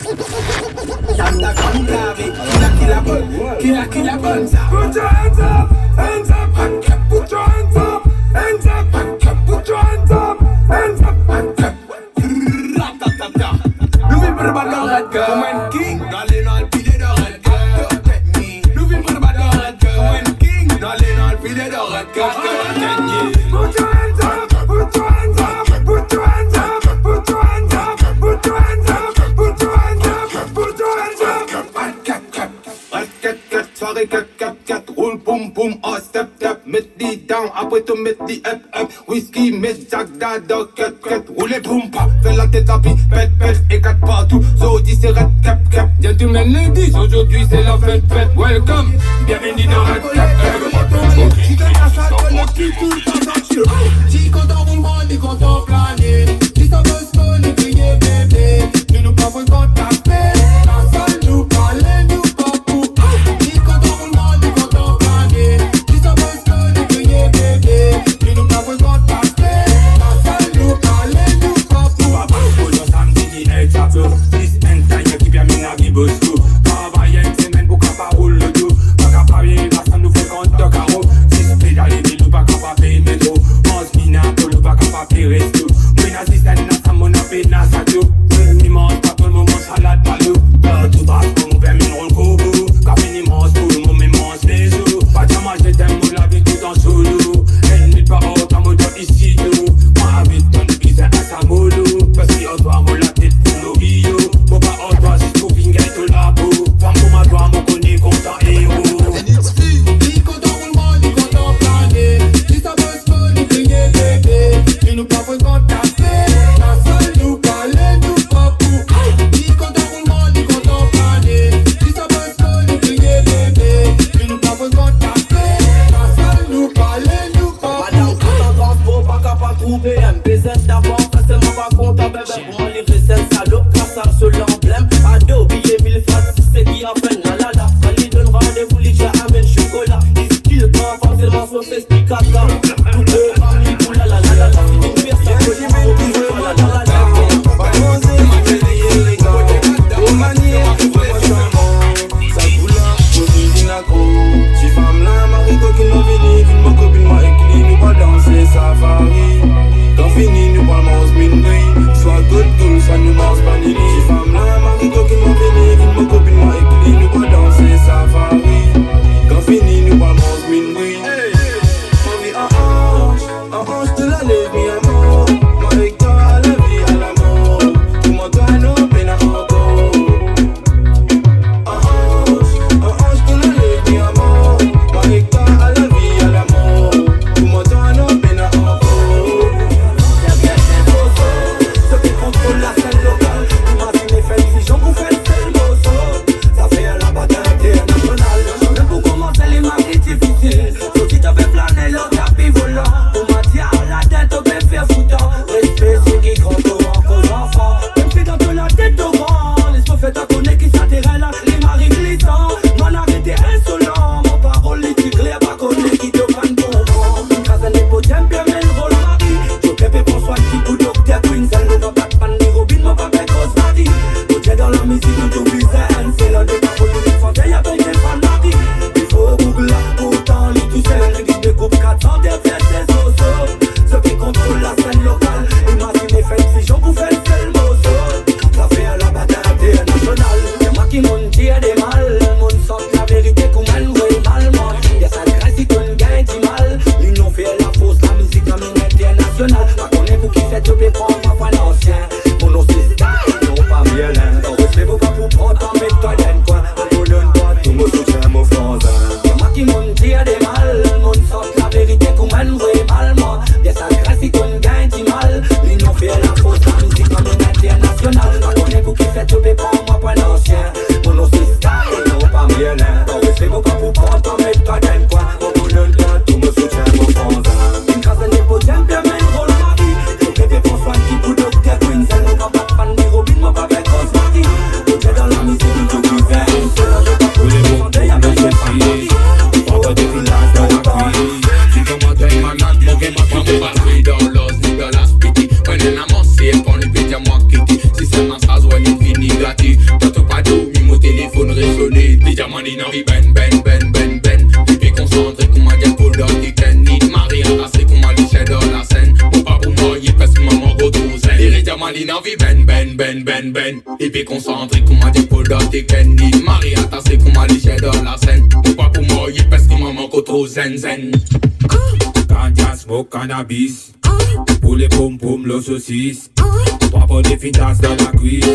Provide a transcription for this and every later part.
Yanda conclave, killer bonza. Put your hands up, hands up, put your hands up, hands up, put your hands up, hands up, Louis Bourbon red girl, when king, darling all pile de red girl. Take me, Louis Bourbon red girl, when king, darling all pile de red girl. put your hands up, put your hands up, put your hands up, put your hands up, put your hands up, put your hands up, put your hands up. Soirée 4, roule boum boum, oh step step, mets les down, après tout mets les up, whisky, mets Jack Dada, cut, roulez boum pa, fais la tête à pied, pète, et 4 partout, so 10 c'est red cap, gentlemen ladies, aujourd'hui c'est la fête, welcome, bienvenue dans red cap, si content roulement, ni content planer, si ça veut se connaître, crier bébé, ne nous pas fréquente ta paix, la salle nous parle, nous pas pour. This entire keep your mina gibos too. Travailler une semaine pour qu'à pas rouler le dos. Pas qu'à pas bien, là ça nous fait compte de carreau. Si c'est pédale et nous pas qu'à pas payer métro. 11 mina pour le pas qu'à pas payer resto. Mais n'a si ça n'a ça mon appel n'a ça tout. Ni mange pas tout le monde salade pas l'eau. Tout va pour nous permis de rouler au café ni mange tout le monde mais mange les os. Pas de manger t'aimes mon la vie tout en solo. Ennemi pas haute en mode ici nous. Moi habite ton église à sa molo. Parce qu'on doit rouler la tête pour nos bio. Bon pas en toi si tout vient tout la peau. Femme pour ma toi mon connaît content héros. Ni content roulement ni content planer. Si ça veut se faire ni crier bébé. Et nous pas fréquente T'as pas d'eau, mis mon téléphone résonné. Des diamants d'inenvie, ben, ben, ben, ben, ben. Pipi concentré, qu'on m'a dit pour l'autre ken. Ni de Marie arrasé, qu'on m'a liché dans la scène. Mon pas pour moi, y'a parce que maman retrouve zen. Les diamants d'inenvie, ben, ben, ben, ben, ben. Pipi concentré, qu'on m'a dit pour l'autre ken. Ni de Marie arrasé, qu'on m'a liché dans la scène. Mon pas pour moi, y'a parce que maman retrouve zen, zen. Ganja, smoke, cannabis. Pour les pom-pom, le saucisse. Trois pots de fintas dans la cuisse.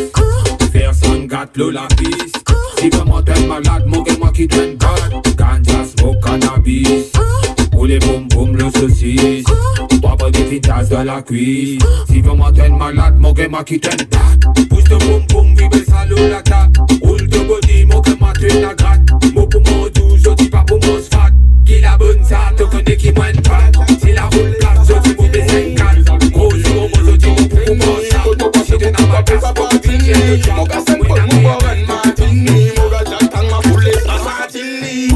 Faire son gâte, l'eau la piste. Si vraiment t'es malade, moquez-moi qui t'aime gâte. Ganja, smoke, cannabis. Pour les pom-pom, le saucisse. Trois pots de fintas dans la cuisse. Si vraiment t'es malade, moquez-moi qui t'aime gâte. Pousse de pom-pom, vibre ça, l'eau la tape. Roule de body, moquez-moi tu la gratte. Mot pour mon doux, je dis pas pour mon sfat. Qui la bonne ça, te connais qui moine pas. Si la roule plate, je dis pour mes 5-4. Gros jour, moi je dis mon pour mon ça. Si t'es dans ma place, pour que tu viennes de Mon gars c'est pas mon boran martini. Mon gars j'attends ma foulée, ça martini.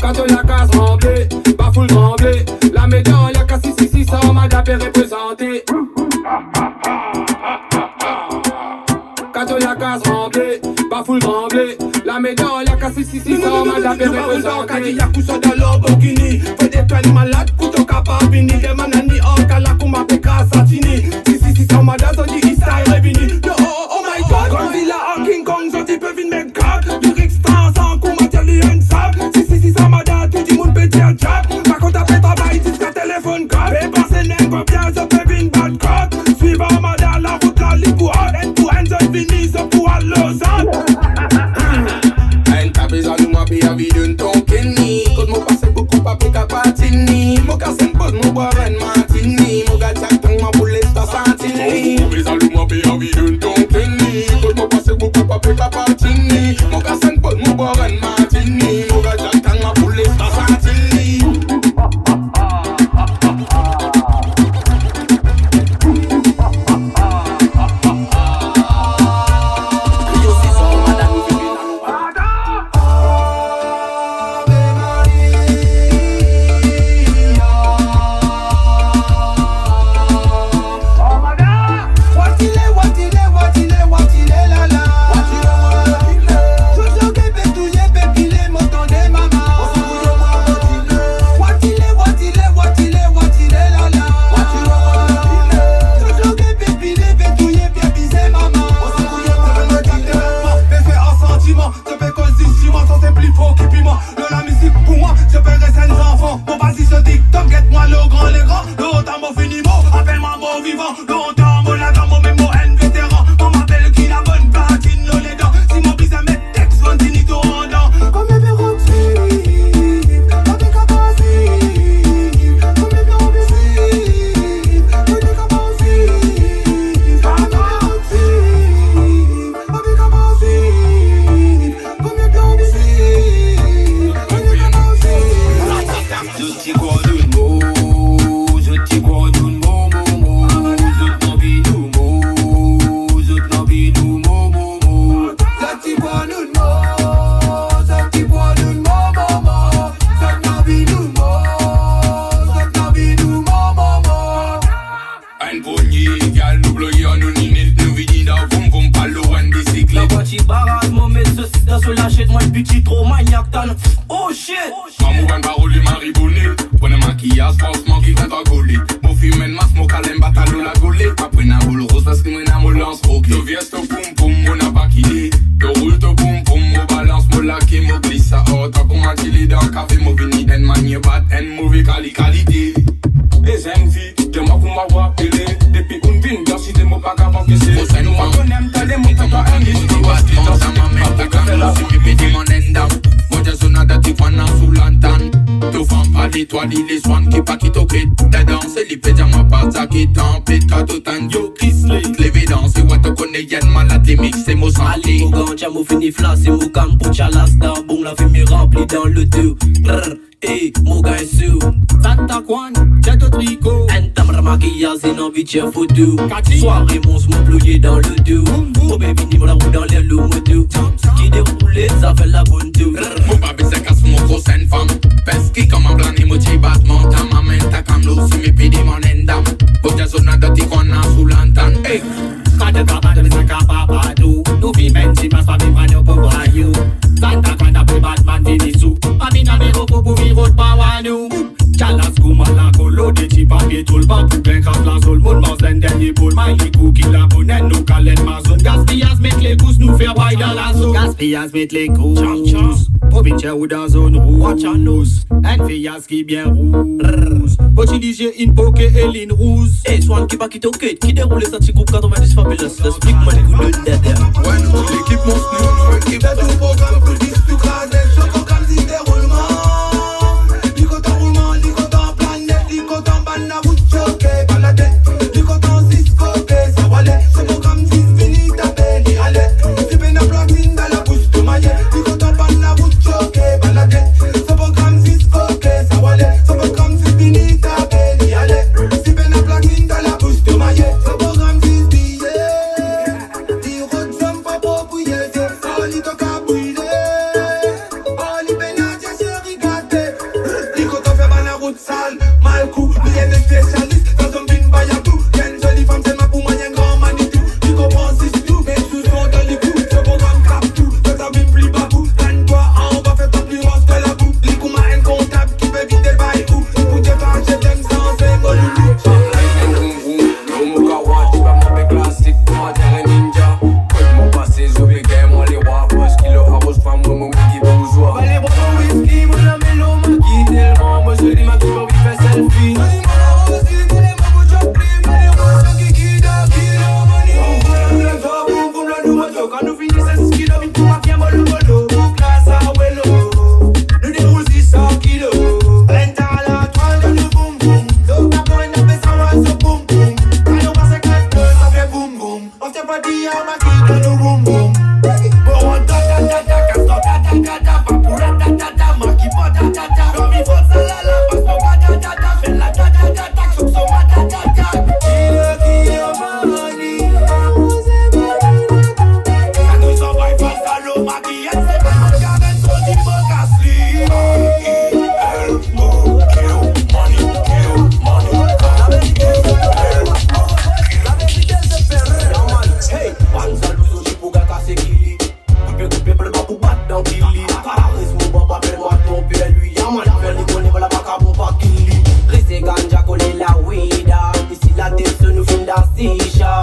Quand on la casse remblée, pas full tremblé. La médaille y'a qu'à 666, ça m'a d'apé représenté. Quand on la casse remblée, pas full tremblé. La médaille y'a qu'à 666, ça m'a d'apé représenté. Y'a couche dans l'Lamborghini. Fais des peines malades, couteau capabini. Des manani en calac ou ma péka satini. Si, ça m'a d'apé, ça dit Israël revini. Oh my god, quand il a un King Kong, ça dit peu vine mes gars. Du Rick Star, sans coup, ma télé une sable. Si, ça m'a d'apé, tout le monde peut dire jab. Par contre, après travail, tu seras téléphone grave. Et passer n'est pas bien, ça peut vine bad cop. Suivant ma dame, la route, la ligue pour un end to end, ça finit, ça pour à Lausanne. Besoin de moi, bien vie d'un ton kenny. Quand mon passé beaucoup, pas plus qu'à patini. Mon gars, c'est pas de mon boran martini. Mon gars, j'attends ma boulette, ça santini. Besoin de moi, bien vie d'un ton kenny. Quand mon passé beaucoup, pas plus qu'à patini. Mon gars, c'est pas de mon boran martini. Mon gars, j'attends ma boulette, ça santini. Les swans qui pas qui toquent t'as dansé, les pédias ma part ça qui t'empête. T'as tout un yo qui slay Clévé danse, ouais te connais y'en malade, les mix c'est mon santé. Allez mon gant, mon fini flas, c'est mon cam pour chalas d'un bon, la fumée remplie dans le dos. Hey, mon gars est sous Santa Juan, j'ai de tricot. Un tamra maquillage, c'est envie de chef photo. Soirée, mon se ployé dans le dos. Mon baby, ni la roue dans les loups moto. Qui déroule, ça fait la bonne tour. Mon baby, c'est casse mon gros scène femme. Pesky comme un blanc, moitié battement. Ta maman, ta cam, l'eau, si mes pédés, mon endam. Pour des zones de Tijuana sous l'antenne. Hey, qui la bonne nous calène ma zone. Gaspillage met les gousses, nous faire bail dans la zone. Gaspillage met les gousses. Au bitch ou dans zone rouge. Watch on nous. Un fillage qui bien rouge. Petit DJ in poke et ligne rouge. Et Swan qui pas qui t'occupe, qui déroule sa petite groupe 90 fabulous. Explique-moi les coups de tête. Ouais, nous l'équipe monte, nous équipe T'as tout programme pour disque tout crasé. Je programme si déroulement. Licoton roulement, licoton planète, licoton banana, vous choquez, baladé. Licoton 6 côté, ça va aller. Ce programme 6 fini, tapé, d'y aller. Tu peux n'a platine dans la bouche de maillet. Licoton banana, vous choquez, baladé. Ce programme 6 côté, ça va aller. Ce programme 6 fini, tapé, d'y aller. Tu peux n'a platine dans la bouche de maillet. Ce programme 6 billets. Dis road jump, pas pour bouiller. Oh, li toka brûler. Oh, li pénage, chéri gâté. Licoton fait mal la route sale. Mal coup, lui est des spécialistes. Dans un bin bayabou. Y'a une jolie femme, c'est ma pour moi, y'a un grand manitou. Tu comprends si tout, mais sous son dans les coups. Ce programme capte tout, que ça bim pli babou. Donne-toi en bas, fais ta plus rose que la boue. Les coups m'a un comptable qui peut vite des bails ou. Pour te faire acheter d'un sens, c'est mon loulou. Allez, bois mon whisky, mon amelo, ma qui tellement. Moi je dis ma qui pour vite faire selfie. Quand nous finissons ce kilo, il faut pas bien mollo mollo. Classe à wello, nous déroule 600 kilos. Renta à la toile, nous boum boum. L'eau n'a pas une appel sans moi, so boum boum. Quand on passe à 4 ça fait boum boum. On s'est pas dit à ma qui dans nous boum boum. Bon, ta ta ta ta, caston ta ta ta ta, papoula ta ta ta, ma qui pas ta ta ta. Comme il faut ça la la, passe ton ta ta ta ta, fais la ta ta ta ta, choc son ma ta ta ta. Qui a mani. Maquillette, c'est pas mon gars, mais son type de casse-lit. Help me, kill money. La vérité, c'est faire man. Hey, Panza Luzo, j'ai pour gars casser Kili. Coupé, pour le bas pour battre dans Kili. Charisme, bon, pas belle, moi, ton père, lui. Yaman, faire les connaît, voilà, pas bon, pas Kili. Restez ganja, coller la weeda. Ici, la tête, se nous filme dans Sisha.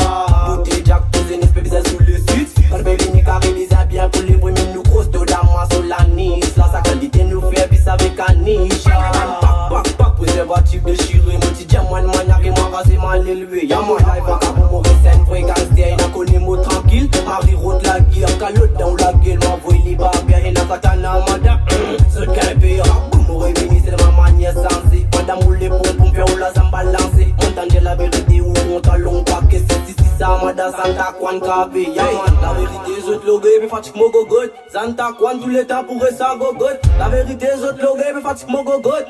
Bouteille Jack, posez une espèce de sous le sud. Barbelli, ni carré, les bien pour les premiers nous grosses de la masse sur la niche. La sa qualité nous fait bis avec un niche. Pack, préservatif déchiré. Mon petit diamant maniaque et moi rasé mal élevé. Y'a mon live à Cabo Morrison, vrai gangster. Il n'a connu mot tranquille. Marie route la guerre, calotte dans la gueule. M'envoie les barbières et la katana madame. Ce canapé, boum, m'aurait béni, c'est de ma manière sensée. Madame ou les pompes, ou la zamba lancée. Montagne la vérité ou mon talon paquet. Ça m'a dans Santa Juan Cabé, yeah man. La vérité, je te logué, mais fatigue mon gogot. Santa Juan, tous les temps pour ça gogot. La vérité, je te logué, mais fatigue mon gogot.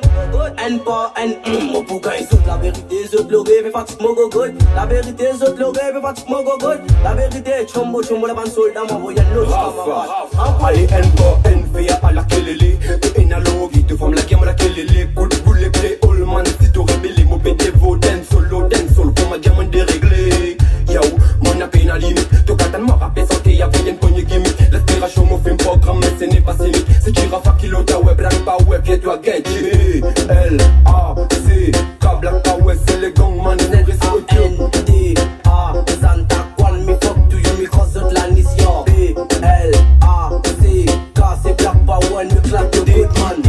N pas N, mon bouquin saute. La vérité, je te logué, mais fatigue mon gogot. La vérité, je te logué, mais fatigue mon gogot. La vérité, chombo, la bande soldat, m'envoie l'autre camarade. Allez, N pas N, fait à la kelele. Te enalogi, te forme la gamme la kelele. Coup de boule, les clés, all man, si tu rébellé, mon pété, vos den solo, pour ma diamant déréglé. Yo, mon appel à limite. Tout quand m'a rappelé santé, y'a rien de pogné gimmick. L'aspiration m'a fait un programme, mais ce n'est pas cynique. C'est qui rafa kilo ta web, black pas web, viens-toi get G, L, A, C, K, black pas web, c'est les gangs, man, c'est vrai, c'est autre. N, D, A, Santa Juan, me fuck to you, me cross out la mission. B, L, A, C, K, c'est black pas web, me clap de good man.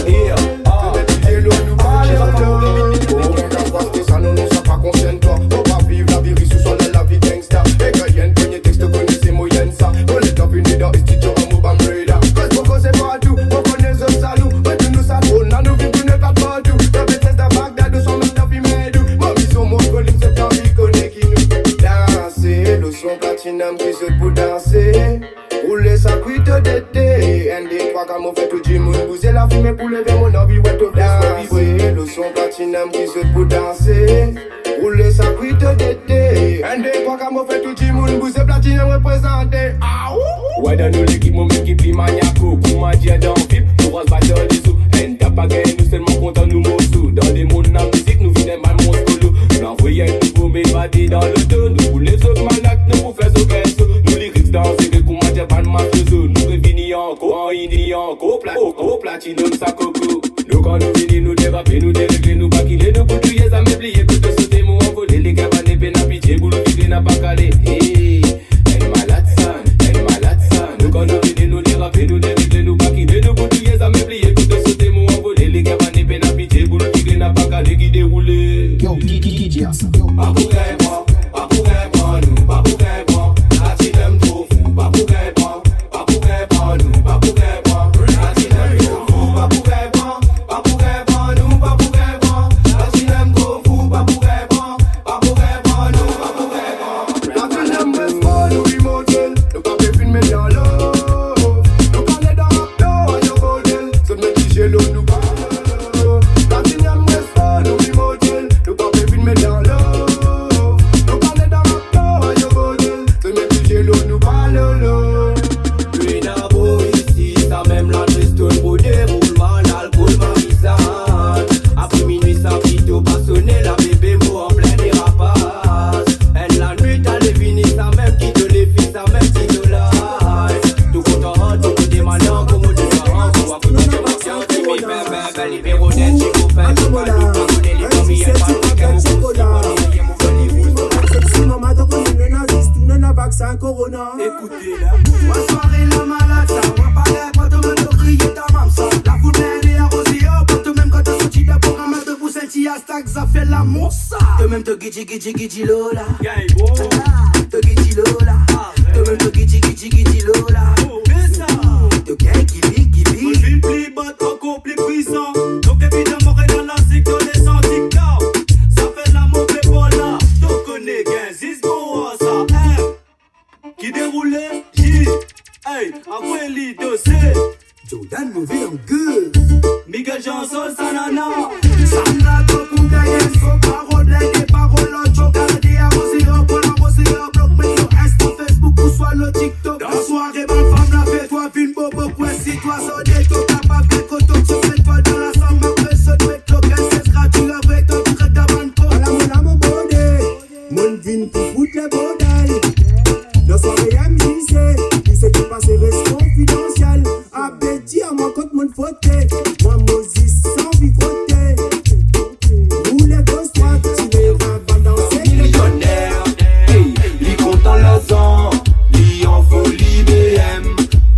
I, A, j'ai l'eau, nous parle, j'ai pas compris. Oh, regarde parce que ça ne soit pas concentre-toi. On va vivre la vie sous son la vie gangsta. Et quand y'a une poignée texte connu c'est moyenne ça. On est top une dans institut en move and radar. Cause pourquoi c'est pas tout, on connaît ce salou. Mais tout nous ça trône, là nous vivons ne pas partout. La vitesse de Bagdad, son même dans Pimedou. Ma vie sur mon volume, c'est un vie connaît qui nous danser. Le son platinum qui se pour danser. Rouler sa cuite d'été. ND3 comme on fait tout du monde. Bouser la fumée pour lever mon envie, ouais, tout danser. Le son platinum qui se pour danser. Rouler sa cuite d'été. ND3 comme on fait tout du monde. Bouser platinum représenté. Ouais, dans nous l'équipe, mon équipe, maniaco. Comment dire dans le VIP, nous rose battre les sous. N t'as pas gagné, nous seulement contents, nous mossous. Dans les mondes, la musique, nous venons mal mon solo. Nous envoyons un nouveau mébadé dans le dos. Nous pour les autres malades, nous pour faire ce qu'est-ce. Nous les risques danser, que comment dire pas de mafioso. Nous revenons encore, en indie encore, platinum, ça coco. Nous quand nous venons, nous déraper, nous dérégler, nous baquiner, nous pour tuer, ça m'oublier, que de sauter, nous envoler, les gars, pas les peines à pitié, boulot, qui n'a pas qu'à aller. Hey, elle malade son. Nous qu'on a vidé, nous dérapé, nous dérivé, nous pas quitter, nous boutouiller, ça m'éplier, tout de sauter, mon envolé. Les gars, pas peine à pitié, boule tigre, n'a pas qu'à qui dérouler. Yo, DJ Asa. Pas pour qu'elle prend, pas pour qu'elle prend, nous, pas pour qu'elle prend. La team aime trop fou, pas pour qu'elle prend, pas pour qu'elle prend, nous, pas pour qu'elle prend. La team aime trop fou, pas pour qu'elle prend, pas pour qu'elle prend, nous, pas pour qu'elle prend. La team aime trop fou, pas pour qu'elle prend, pas pour qu'elle prend, nous, pas pour qu'elle prend. La team aime reste pas, nous immortel. Nous pas fait filmer dans l'eau. Nous parlons dans la flow, à nos modèles. Ce mec qui j'ai l'eau, nous parle. La team aime reste pas, nous immortel. Nous pas fait filmer dans l'eau. Nous parlons dans la flow, à nos modèles. Ce mec qui j'ai l'eau, nous parle. Lui n'a beau ici, ça même la tristone pour déroulement, l'alcool marisade. Après minuit, ça plutôt pas sonner, la bébé mou en plein dérapage. Elle la nuit, t'as les finis, ça même qui te les filles, ça même qui te live. Tout content, tout des malins, comme on te rend, on va foutre de ma science, tu m'y fais, les bureaux d'être, tu m'y fais, tu m'y fais, les familles, elles parlent, écoutez là. Ma soirée la malade, ça va pas l'air, pas de me crier ta mam ça. La foule pleine et arrosée, oh, pas de même quand t'as sorti d'un programme de vous senti à stack, ça fait l'amour ça. De même te guichi lola. Te guichi lola. De même te guichi lola. Te gay gibi. Ville plus bas, encore plus puissant. Donc évidemment, dans la secteur des syndicats. Ça fait la mauvaise bola. Donc on est gain, zizgo, ça, qui déroulait, J. Hey, après l'idée, Jordan mauvais en gueule. Miguel Janson, Sanana. Sandra Topou Gayen, son parole, des paroles, l'autre, garder arrosé, pour l'arrosé, bloc, mais sur Insta, Facebook ou soit le TikTok. Dans la soirée, ma femme la fait, toi, film bobo, quoi, si toi, ça dit, toi, capable, que coton, tu fais toi dans la samba, après, ça te met le c'est gratuit, avec toi, tu crées ta bande, Voilà mon bordel, mon vin pour foutre les bordels. Dans soirée MJC, tout ce qui passe reste confidentiel. Appétit à moi quand mon fauteuil, moi Moses sans vie frotter. Vous les gosses droits, tu les vas danser. Millionnaire, hey, li content l'azan, li en folie BM.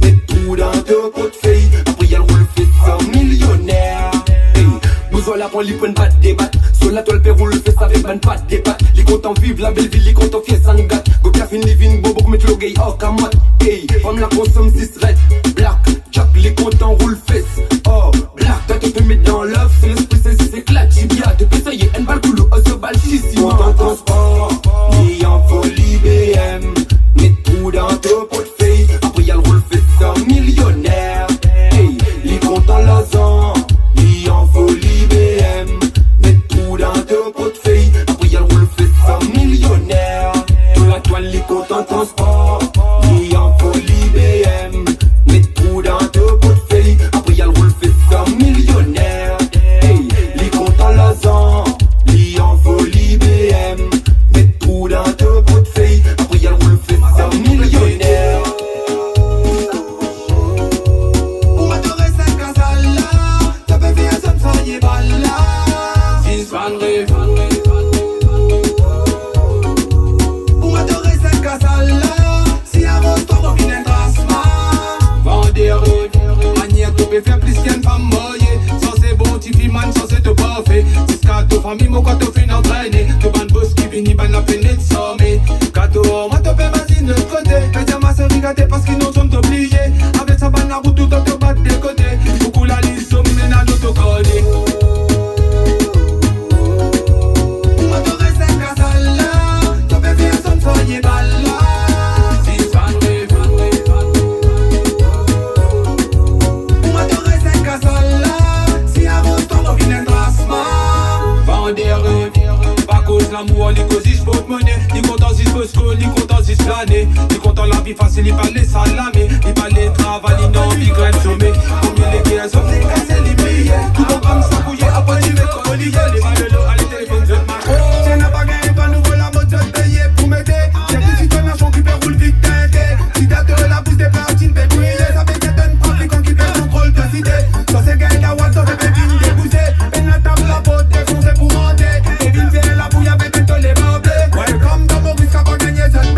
Mets tout dans deux portefeuilles, après y'a le roule fait ça. Millionnaire, hey, nous la pour li prenne pas de débat. Sur la toile pérou le fait ça avec ban pas de débat. Li content vivre la belle vie, li content fier sans gâte. Go café ni vin bobo comme mettre le gay oh camotte. Hey, femme la consomme 6 red, black, jack li content roule fesse. Oh, black, toi tu te mets dans l'œuf, c'est l'esprit c'est éclate. Jibia, depuis ça y est, un bal coulou, oh ce bal chici. Content transport, li en folie BM. Mets tout dans deux portefeuilles, après y'a le roule fait ça. Millionnaire, hey, li content l'azan, li en folie BM. Mets tout dans deux portefeuilles, après y'a le roule fait ça. Millionnaire, tout la toile li content transport, li en folie BM. Mets tout dans deux portefeuilles, après y'a le roule fait ça. Millionnaire, hey, li content l'azan, li en folie BM. Mets tout dans deux portefeuilles, après y'a le roule fait ça. Millionnaire. Pour adorer cette casale-là, t'as pas vu un son soigné balle-là. Pour adorer cette casale-là, si un monstre revient un drasma. Vendeur, manière de peut faire plus qu'une femme moyée. Sans c'est bon, tu vis man, sans c'est te parfait. C'est ce qu'à famille, mon quand tu finis entraîné. Tu ban boss qui finit, ban la peine de sommer. Kato, moi te fais vas-y de l'autre côté. Fais dire ma série gâtée parce qu'ils nous sont obligés. Avec sa banne la route, tout te bat de côté. Beaucoup la liste, on mène à l'autocodé. Pour adorer cette casale-là, t'as pas vu un son soigné balle-là. Pour adorer cette casale-là, si un monstre revient un drasma. Vendeur, pas cause l'amour, les causes il faut monnaie. Ni content si Bosco, ni content si l'année. Ni content la vie facile, il parle les salamés. Il parle les travail, il n'en vit grève sommet. Combien les guerres sont les casser les billets. Tout le monde ça bouillait, après tu mets comme Olivier. Les balles l'eau, allez téléphone, je marche. Si n'a pas gagné, toi nouveau la mode, je te payer pour m'aider. J'ai des situations qui peuvent rouler vite teinté. Si t'as de la bouche des platines, fais briller. Ça fait qu'elle donne trafiquant qui perd contrôle de cité. Ça c'est gagné la watt, ça fait pépine débousser. Et la table la pote, défoncé pour monter. Et vite, la bouille avec un tolle les barbés. Welcome dans Maurice, qu'a pas gagné cette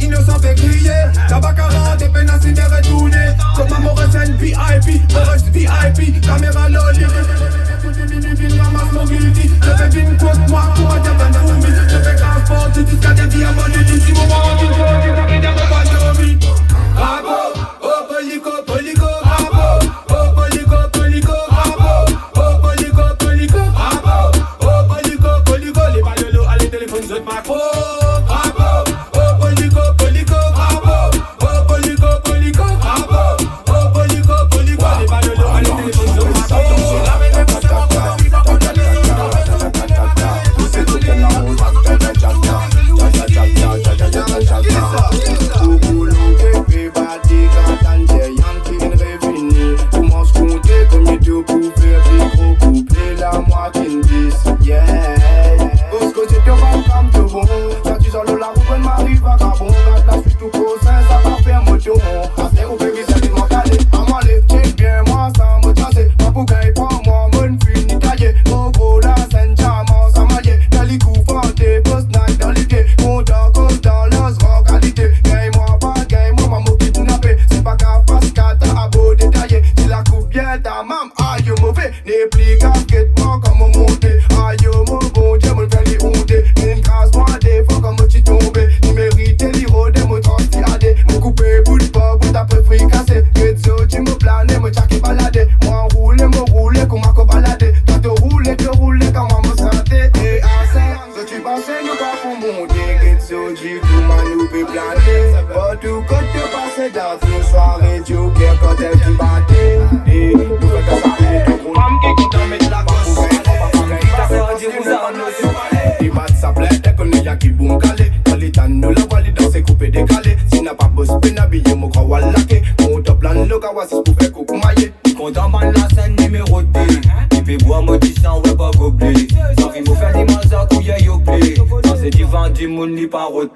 innocent fait crier. La baccarat, des peines à s'y retourner. Comme à Morrison VIP, Morris VIP, caméra loli. Ramasse mon guilty, je fais une côte moi pour un diable de fourmi. Je fais grave fort, jusqu'à des diamants de si mon moment du jour, tu n'as rien de pas de vie. Bravo, oh polico, polico, bravo, oh polico, polico, bravo, oh polico, polico, bravo, oh polico, polico, les ballots à les téléphones, je macro, bravo, oh polico, polico, bravo, oh polico, polico, bravo, oh polico, polico, les ballots à les téléphones, je macro.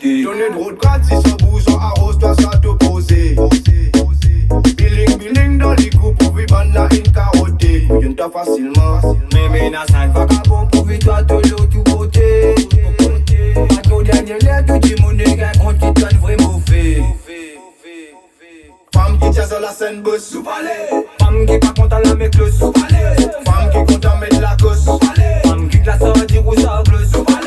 Donnez de route gratis, ce bouson arrose-toi sans t'opposer. Billing, billing dans les coups pour vivre la une carottée. Y'en t'a facilement. Mais ménage, un vagabond pour vivre toi de l'eau tout côté. À ton dernier l'air, tout le monde est un compte qui donne vrai mauvais. Femme qui tient sur la scène, boss sous palais. Femme qui pas content la mec le sous palais. Femme qui content mettre la gosse sous palais. Femme qui glace à dire où ça bleu sous palais.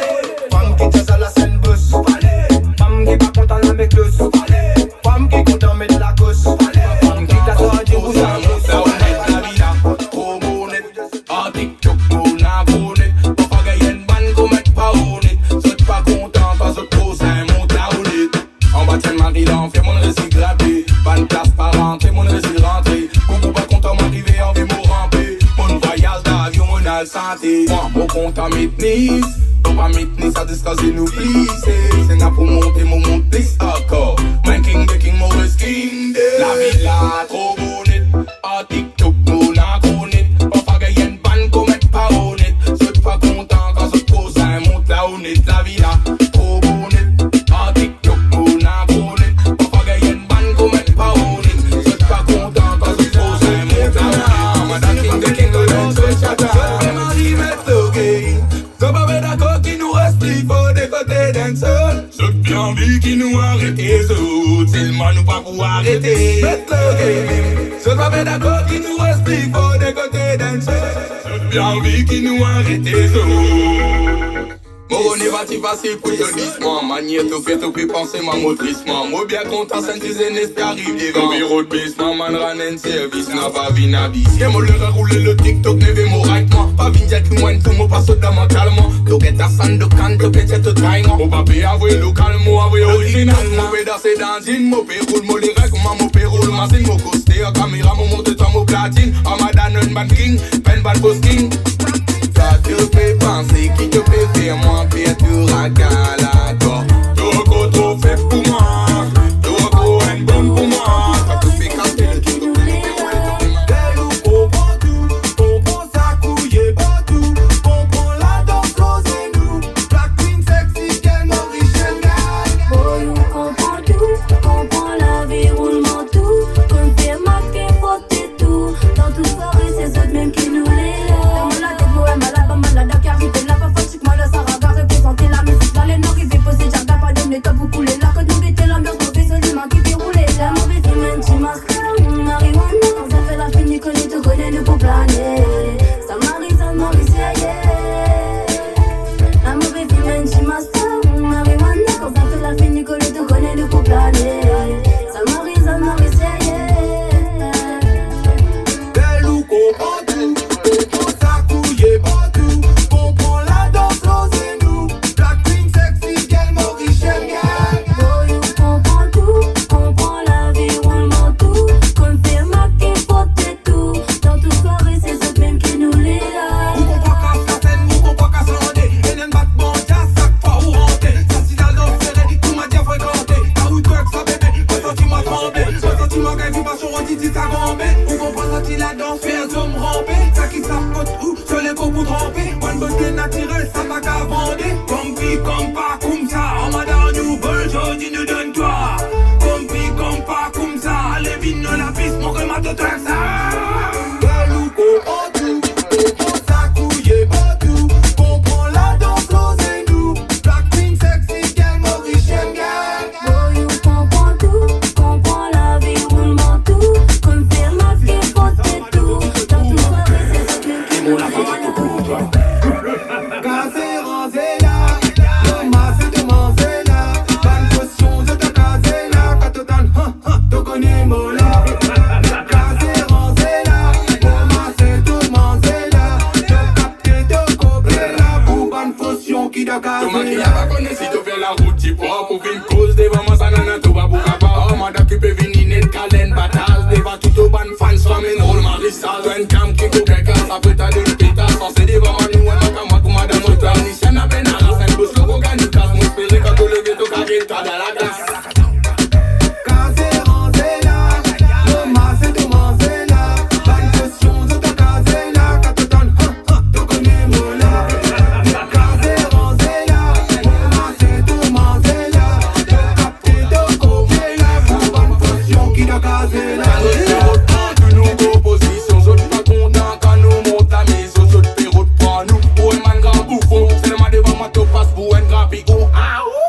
Femme qui tient sur la scène, boss sous palais. Femme qui pas content la mec le sous palais. Femme qui content mettre la gosse sous palais. Femme qui glace à dire où ça bleu sous palais. La vida, trop bonnet. Ah TikTok, on a bonnet. Pas gagner une banne qu'on mette pas honnête. Sois pas content, pas autre chose, un monte la honnête. En bas tiens Marie là, fais mon recyclable. Bonne place par rentrer, mon récit rentré. Beaucoup pas content m'arriver en vie mon rampé. Mon voyage d'avion, mon al santé. Moi, mon compte à Mitnis. Don't pas Mitnis, ça discusser nous plisser. C'est n'a pour monter, mon monte plus encore. My king, the king, Maurice King. La villa, trop bonnette. Ah, TikTok, mon acronette. Pas gagner une panne qu'on mette pas honnête. Sois pas content quand ce pose un monte la honnête. La villa, trop bonnette. Ah, TikTok, mon acronette. Pas gagner une panne qu'on mette pas honnête. Sois pas content quand ce pose un monte la honnête. Madame King, the king, the dance, le chata. Je m'arrive mettre le game. So pas d'accord qui nous explique, faut des côtés d'un seul. Ceux qui ont envie qui nous arrêtent, ceux tellement nous pas pour arrêter. Mettre le game. So pas d'accord qui nous explique, faut des côtés d'un seul. Ceux qui ont envie qui nous arrêtent, ceux. Mon négatif facile pour le glissement. Manière tout fait, tout fait penser ma motrissement. Moi bien content, sentis un esprit arrive devant. Bureau de glissement, man ran un service, n'a pas vu n'abis. Et moi le rouler le TikTok, n'avait mon right moi. Pas vin jet moins tout mon passe dans mon calme. To get a sand de can, to get it to try. Mon papier avoué local, moi avoué original. Moi vais danser dans une, mon péroule, mon lyrique, mon péroule, ma zine, mon costé, caméra, mon monte dans mon platine. Amadan, un bad king, pen bad posting. Ça te fait penser qui te fait faire moins pire tu racales encore. Trop trop fait pour moi. Trop un bon pour moi. Ça te fait casser le truc de plus. Elle nous comprend tout. Comprend sa couille partout. Comprend la danse cause nous. Black Queen sexy qu'elle nous riche and gang. Boy on comprend tout. Comprend la vie roulement tout. Qu'on fait marquer faute et tout. Dans tout soirée c'est eux même qui nous les la musique, là les noirs, ils posent déjà pas de top pour couler là, quand nous mettez l'ambiance. si ça gambé, ou qu'on prend sorti la danse, fait un zoom rampé. Ça qui s'apporte où, sur les coups pour tremper. One beauté naturelle, ça va qu'à vendre. Comme pas comme ça, en madame nous veut, aujourd'hui nous donne toi. Comme pas comme ça, allez vite dans la piste, mon que ma tout ça. Galou, comprend tout, comprend ça, couillé, pas tout. Comprend la danse, l'osez nous. Black Queen, sexy, girl, Mauritian girl. Oh, you comprends tout, comprends la vie, roulement tout. Comme faire masquer, fausser tout. Dans tout soirée, c'est ce que Mon la femme tout pour toi. Casser, ranger là, le masser de manger là. Bonne potion, je te casser là. Quand tu donnes, tu connais mon là. Casser, ranger là, le masser tout manger là. Je capte, te copier là. Pour bonne potion qui te casser. Tout le monde qui a pas connu si tu fais la route, tu prends pour une cause. Devant moi, ça n'a tout pas pour capable. Oh, madame qui peut venir net, calène, bataille. Devant tout au ban fan, soit mais non, le mari ça. Tu as une cam qui coupe quelqu'un, ça peut t'aller une pétasse. C'est devant moi, nous, on a comme moi, madame, on t'a mis. C'est n'a peine à la fin, bosse le gros gagne, casse mon esprit. Quand tu leves, tu carré, toi dans la glace. Casser, ranger là, le masser tout manger là. Bonne potion, je te casser là. Quand tu donnes, tu connais mon là. Casser, ranger là, le masser tout manger là. Je capte, te copier là. Pour bonne potion qui te casser là. De nos propositions, je suis pas content quand nous monte la maison. Je te fais route pour nous, pour un man grand bouffon. C'est le man devant moi, tu passes pour un grand pigot.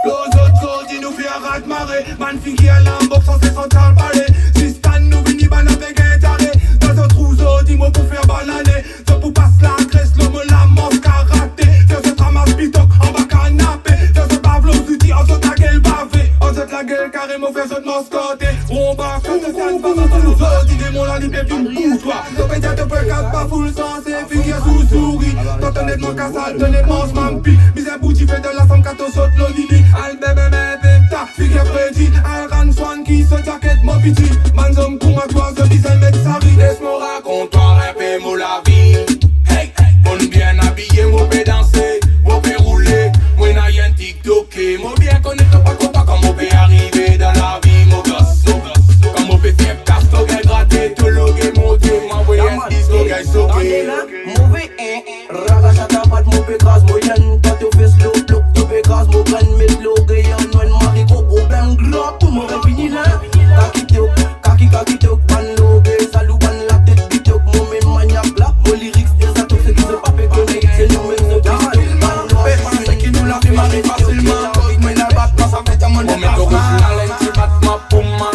Les autres choses, ils nous fait un rat de marée. Man fin qui a l'embox, on s'est senti le palais. Si Stan nous vini, ban avec un taré. Dans un trousseau, dis-moi pour faire bananer. Ça pour passer la graisse, l'homme la manche karaté. Ça se ramasse bitoc, en bas canapé. Ça se bave l'outil, on saute la gueule bavée. On saute la gueule carrément, fait saute mascoté. On bat, quand on s'en passe, on nous autres, dis démons la libre d'une boutoir. T'as pas dit à te faire casse, pas full sang, c'est fille qui a sous-souris. T'as honnêtement casse, honnêtement, j'm'empile. Mise un bout, tu fais de la somme, quand on saute l'olili. Al bébé, bébé, ta fille qui a prédit. Al ran swan qui se jaquette, mon petit. Manzom, pour ma toi, ce bisel, mec, ça rit. Laisse-moi raconter, rêver, moi la vie. Hey, bonne bien habillé, moi peux danser, moi peux rouler. Moi n'a rien TikToké, moi bien connaître pas comment moi peut arriver dans la vie, mon gosse. Comme moi peut faire casse, toi gars gratter, tout le gars monter. Moi voyez un disque, gars soqué. Mauvais ragachata pat mo pe gaz mo yan. Quand tu fais slow block tu pe gaz mo gan. Met lo gayan wen mariko problème grave pour mo fini là. Kaki tok ban lo gay salou ban la tête bitok. Mo me maniaque là, mo lyrics exact ce qui se pas fait connaître. C'est nous même de C'est qui nous la fait marrer facilement. Cause moi n'a bat pas ça fait un monde de casse. Moi mets le petit bat ma pour moi.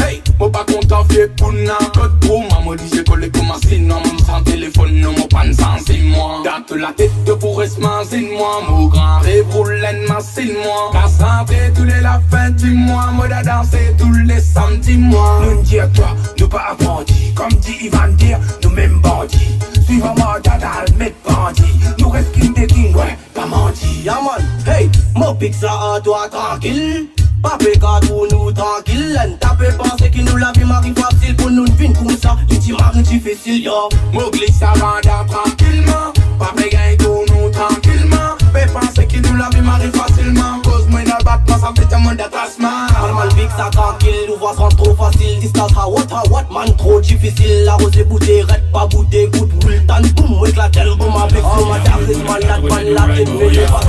Hey, moi pas content fait pour na. Code pour moi, moi dis j'ai collé comme un signe. Non, mon sans téléphone, non, mon pan sans c'est moi. Date la tête de pour rester c'est moi. Mon grand rêve roule ma c'est moi. Casse santé tous les la fin du mois. Moi da danser tous les samedis mois. Nous dis à toi, nous pas apprentis. Comme dit Ivan dire, nous même bandits. Suivant moi, dada, mettre bandit. Nous reste king des kings, ouais, pas menti. Yaman, hey, mo pique ça à toi tranquille. Pas pécat pour nous tranquille. T'as pas pensé que nous la vie m'arrive facile. Pour nous vin comme ça, il t'y marre difficile, yo. Mo glisse avant tranquillement. Pas pégain tout nous tranquillement. Mais pensez que nous la vie m'arrive facilement. Cause moi n'a bat pas ça fait un monde d'attachement. Normal pique ça tranquille, nous voit sans trop facile. Distance à what man trop difficile. La rose est boutée, red pas boutée. Good will tan boum, éclate le boum avec son madame. Malade, man la tête fait le pas.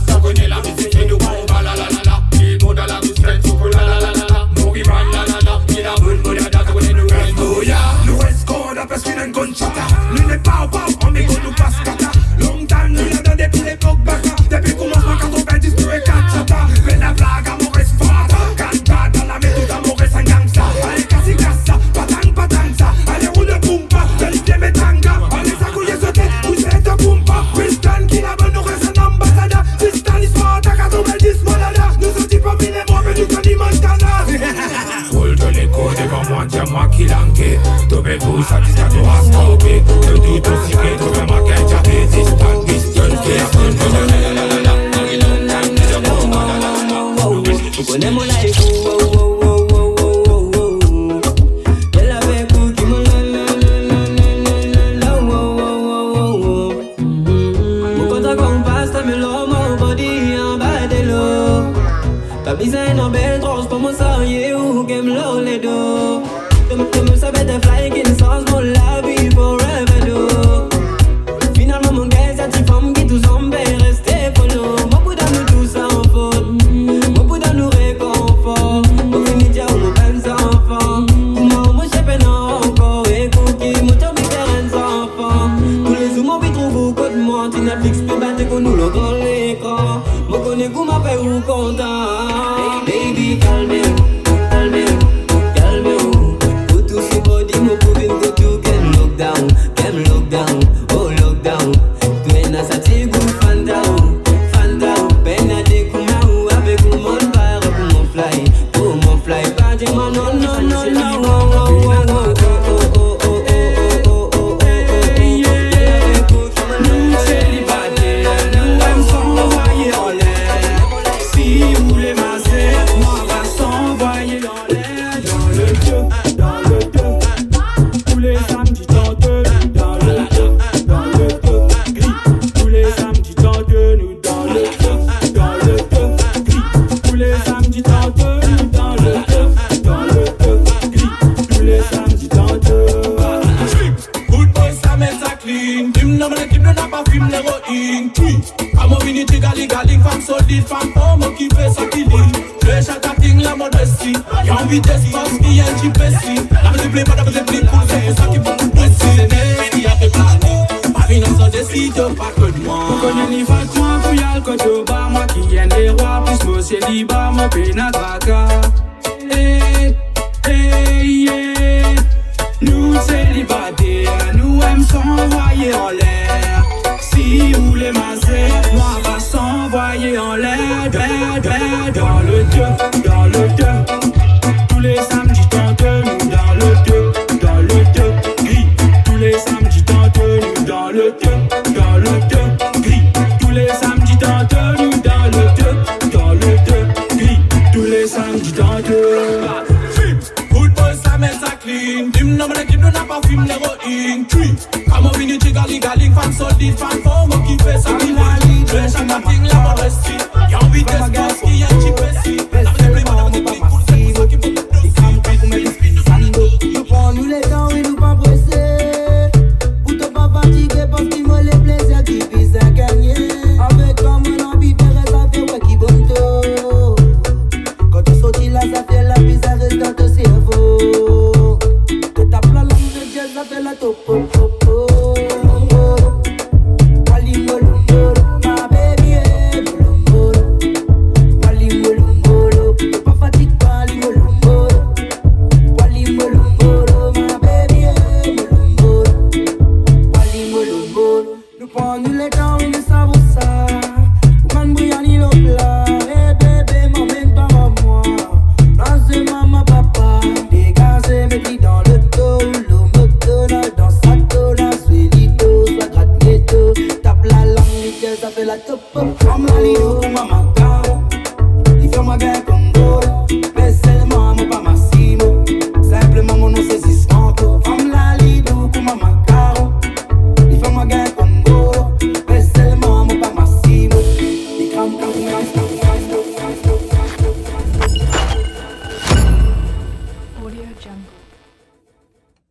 Ça connaît la musique et nous combat la la la la. Il monte à la musique, il faut la la la la la. Mon rival la la la. Il a bonne bonne date, on est nous reste. Oh ya, Nous reste qu'on a parce qu'il a une gunchata. Nous n'est pas au bas, on met qu'on nous passe kata. Long time, nous l'a donné depuis l'époque baka. Depuis commencement quand on perd disque, et 4 chata. Mais la blague à mon reste fata. Canta dans la méthode à mon reste un gangsta. Allez, cassi cassa, patang ça. Allez, roule le boompa, qualifié mes tanga. Allez, ça couille sauter, où c'est ta boompa. Winston qui n'a pas nous reste un ambassadeur. Si Stan is smart, t'as qu'à tomber 10 malada. Nous sommes pas mis les mots, mais nous sommes Montana. roule de l'écho devant moi, tiens-moi qui l'enquête. Dopez-vous, satisfaction à stopper. Le doute aussi que trouver ma quête, j'avais distant, question qui a bonne bonne la la la la la. Tu connais mon life, oh oh oh oh oh oh oh. Elle avait cookie mon la la la la la oh oh oh oh oh. Mon contact qu'on passe, t'as mis l'homme au body en bas de l'eau. T'as mis un en belle tranche pour mon sang, yeah, ou game low les dos. a butterfly qui ne change mon la vie forever do. Finalement mon gars c'est une femme qui tout semble rester follow. Moi pour nous tout ça en faute, moi pour nous réconfort. Au fini dia on nous peine sans enfant. Moi mon chef est encore et cookie moi t'as mis terrain sans enfant. Tous les jours moi trouve au côté moi Netflix peut battre qu'on nous le dans l'écran. Moi connais qu'on m'a fait ou content. Baby calme-vous, calme-vous. Pour tout ce body moi pour venir go to can look down, oh lockdown. Tu es dans sa tigou fan down. Peine à découvrir avec mon bar pour mon fly, pas de man non. Vitesse parce qu'il y a un GPS. La musique plaît pas, la musique plaît cool. C'est pour ça qu'il faut nous presser. C'est des qui a fait planer. Ma finance décide pas que de moi. On connaît ni Fatouan pour y aller quand au bar. Moi qui aime les rois, plus moi c'est libre. Mon peine à traca. Nous célibataires, nous aimons s'envoyer en l'air. Si vous les massez, moi va s'envoyer en l'air. Dans le deux. Tous les samedis tente nous dans le deux, gris. Tous les samedis tente nous dans le deux, gris. Tous les samedis tente nous dans le deux, gris. Tous les samedis tente. Good boy ça met ça clean. Dim non mais l'équipe n'a pas film l'héroïne. Tui. Comme on vient de galing, fan solide, fan fort, moi qui fait ça qui va. Je vais chaque matin la modestie. Y'a envie de ce qu'il y a un petit pessi. La musique plaît pas, la musique plaît cool. C'est pour ça qu'il faut nous nous prends nous les temps et nous pas pressés. Pour te pas fatiguer parce qu'il me les plaisirs qui puissent à gagner. Avec comme on envie de faire ça fait ouais qui bonne tôt. Quand tu sortis là ça fait la bizarre reste dans ton cerveau. Tu tapes la langue de jazz ça fait la topo. La top, comme la lido, maman.